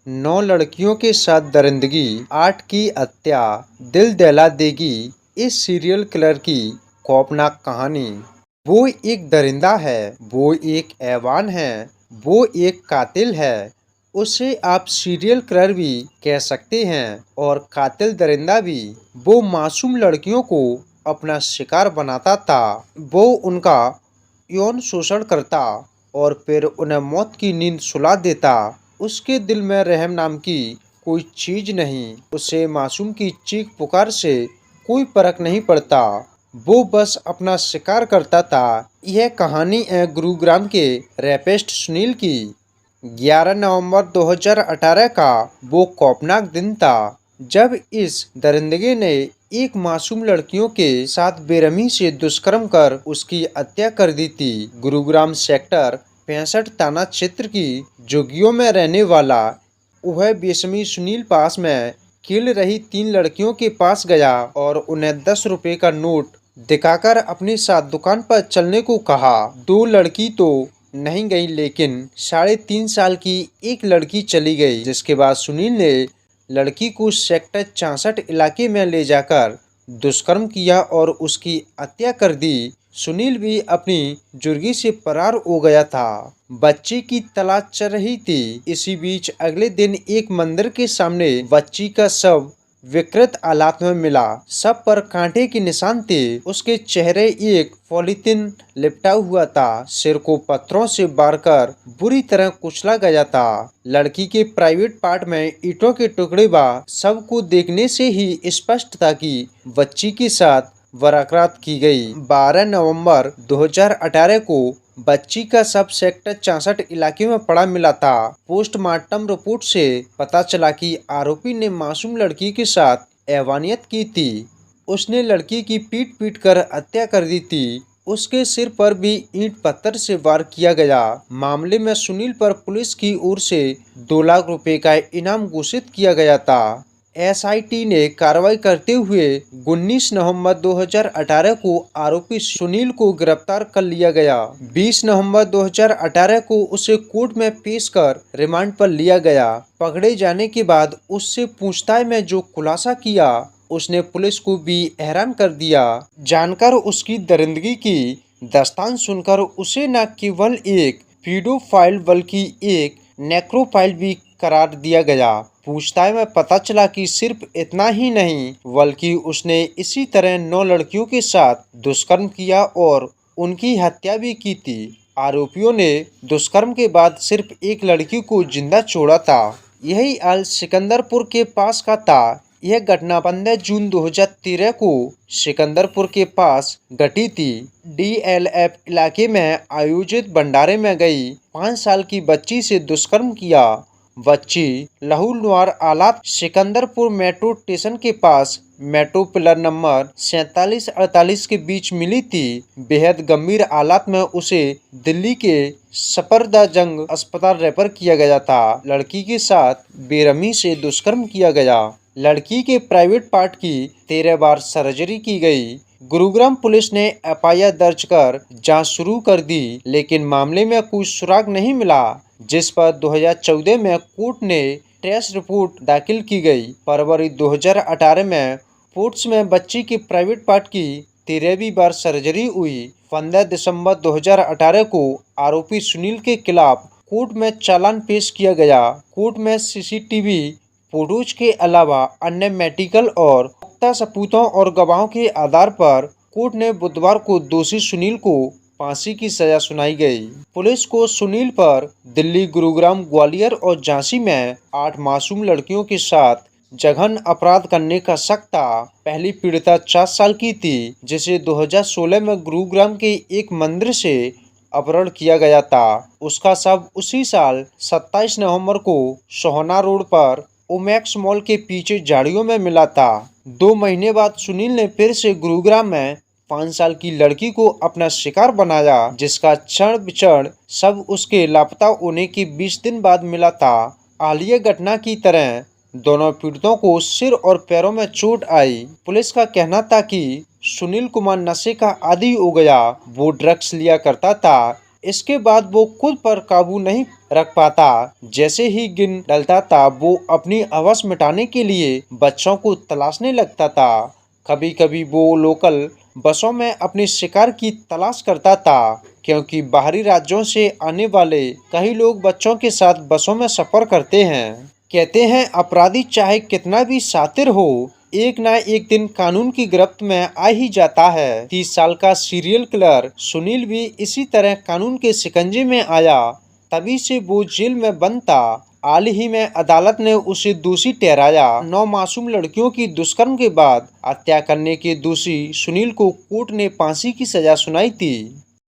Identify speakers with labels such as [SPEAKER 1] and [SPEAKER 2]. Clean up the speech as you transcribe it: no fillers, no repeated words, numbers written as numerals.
[SPEAKER 1] 9 लड़कियों के साथ दरिंदगी, 8 की हत्या, दिल दहला देगी इस सीरियल किलर की खौफनाक कहानी। वो एक दरिंदा है, वो एक हैवान है, वो एक कातिल है। उसे आप सीरियल किलर भी कह सकते हैं और कातिल दरिंदा भी। वो मासूम लड़कियों को अपना शिकार बनाता था। वो उनका यौन शोषण करता और फिर उन्हें मौत की नींद सुला देता। उसके दिल में रहम नाम की कोई चीज नहीं। उसे मासूम की चीख पुकार से कोई फर्क नहीं पड़ता। वो बस अपना शिकार करता था। यह कहानी है गुरुग्राम के रैपिस्ट सुनील की। 11 नवंबर 2018 का वो खौफनाक दिन था जब इस दरिंदे ने एक मासूम लड़कियों के साथ बेरहमी से दुष्कर्म कर उसकी हत्या कर दी थी। गुरुग्राम सेक्टर 65 थाना क्षेत्र की जोगियों में रहने वाला वह बेसमी सुनील पास में खेल रही 3 लड़कियों के पास गया और उन्हें 10 रुपए का नोट दिखाकर अपने साथ दुकान पर चलने को कहा। 2 लड़की तो नहीं गई, लेकिन 3.5 साल की एक लड़की चली गई, जिसके बाद सुनील ने लड़की को सेक्टर 66 इलाके में ले जाकर दुष्कर्म किया और उसकी हत्या कर दी। सुनील भी अपनी जुर्गी से फरार हो गया था। बच्ची की तलाश चल रही थी। इसी बीच अगले दिन एक मंदिर के सामने बच्ची का शव विकृत हालात में मिला। सब पर कांटे के निशान थे। उसके चेहरे एक पॉलीथिन लिपटा हुआ था। सिर को पत्थरों से बारकर बुरी तरह कुचला गया था। लड़की के प्राइवेट पार्ट में ईंटों के टुकड़े व सब को देखने से ही स्पष्ट था कि बच्ची के साथ बलात्कार की गई। 12 नवंबर 2018 को बच्ची का शव सेक्टर 66 इलाके में पड़ा मिला था। पोस्टमार्टम रिपोर्ट से पता चला कि आरोपी ने मासूम लड़की के साथ हैवानियत की थी। उसने लड़की की पीट कर हत्या कर दी थी। उसके सिर पर भी ईंट पत्थर से वार किया गया। मामले में सुनील पर पुलिस की ओर से 2 लाख रुपए का इनाम घोषित किया गया था। एसआईटी ने कार्रवाई करते हुए 19 नवंबर 2018 को आरोपी सुनील को गिरफ्तार कर लिया गया। 20 नवंबर 2018 को उसे कोर्ट में पेश कर रिमांड पर लिया गया। पकड़े जाने के बाद उससे पूछताछ में जो खुलासा किया, उसने पुलिस को भी हैरान कर दिया। जानकर उसकी दरिंदगी की दास्तान सुनकर उसे न केवल एक पीडोफाइल बल्कि एक नेक्रोफाइल भी करार दिया गया। पूछताछ में पता चला कि सिर्फ इतना ही नहीं, बल्कि उसने इसी तरह 9 लड़कियों के साथ दुष्कर्म किया और उनकी हत्या भी की थी। आरोपियों ने दुष्कर्म के बाद सिर्फ एक लड़की को जिंदा छोड़ा था। यही हाल सिकंदरपुर के पास का था। यह घटना 15 जून 2013 को सिकंदरपुर के पास घटी थी। डीएलएफ इलाके में आयोजित भंडारे में गई 5 साल की बच्ची से दुष्कर्म किया। बच्ची लहूलुहान हालात सिकंदरपुर मेट्रो स्टेशन के पास मेट्रो पिलर नंबर 47-48 के बीच मिली थी। बेहद गंभीर हालात में उसे दिल्ली के सफदरजंग अस्पताल रेफर किया गया था। लड़की के साथ बेरहमी से दुष्कर्म किया गया। लड़की के प्राइवेट पार्ट की 13 बार सर्जरी की गई। गुरुग्राम पुलिस ने एफआईआर दर्ज कर जांच शुरू कर दी, लेकिन मामले में कोई सुराग नहीं मिला, जिस पर 2014 में कोर्ट ने टेस्ट रिपोर्ट दाखिल की गई। फरवरी 2018 में पोर्ट्स में बच्ची के प्राइवेट पार्ट की 13वीं बार सर्जरी हुई। 15 दिसंबर 2018 को आरोपी सुनील के खिलाफ कोर्ट में चालान पेश किया गया। कोर्ट में सीसीटीवी फोटोज के अलावा अन्य मेडिकल और पुख्ता सबूतों और गवाहों के आधार पर कोर्ट ने बुधवार को दोषी सुनील को फांसी की सजा सुनाई गई। पुलिस को सुनील पर दिल्ली, गुरुग्राम, ग्वालियर और झांसी में 8 मासूम लड़कियों के साथ जघन्य अपराध करने का शक था। पहली पीड़िता 4 साल की थी, जिसे 2016 में गुरुग्राम के एक मंदिर से अपहरण किया गया था। उसका शव उसी साल 27 नवंबर को सोहना रोड पर ओमैक्स मॉल के पीछे झाड़ियों में मिला था। 2 महीने बाद सुनील ने फिर से गुरुग्राम में 5 साल की लड़की को अपना शिकार बनाया, जिसका क्षण विक्षण सब उसके लापता होने के 20 दिन बाद मिला था। हालिया घटना की तरह दोनों पीड़ितों को सिर और पैरों में चोट आई। पुलिस का कहना था कि सुनील कुमार नशे का आदी हो गया। वो ड्रग्स लिया करता था। इसके बाद वो खुद पर काबू नहीं रख पाता। जैसे ही दिन ढलता था वो अपनी हवस मिटाने के लिए बच्चों को तलाशने लगता था। कभी कभी वो लोकल बसों में अपने शिकार की तलाश करता था, क्योंकि बाहरी राज्यों से आने वाले कई लोग बच्चों के साथ बसों में सफर करते हैं। कहते हैं अपराधी चाहे कितना भी शातिर हो, एक ना एक दिन कानून की गिरफ्त में आ ही जाता है। 30 साल का सीरियल किलर सुनील भी इसी तरह कानून के शिकंजे में आया, तभी से वो जेल में बंद था। हाल ही में अदालत ने उसे दोषी ठहराया। 9 मासूम लड़कियों की दुष्कर्म के बाद हत्या करने के दोषी सुनील को कोर्ट ने फांसी की सजा सुनाई थी।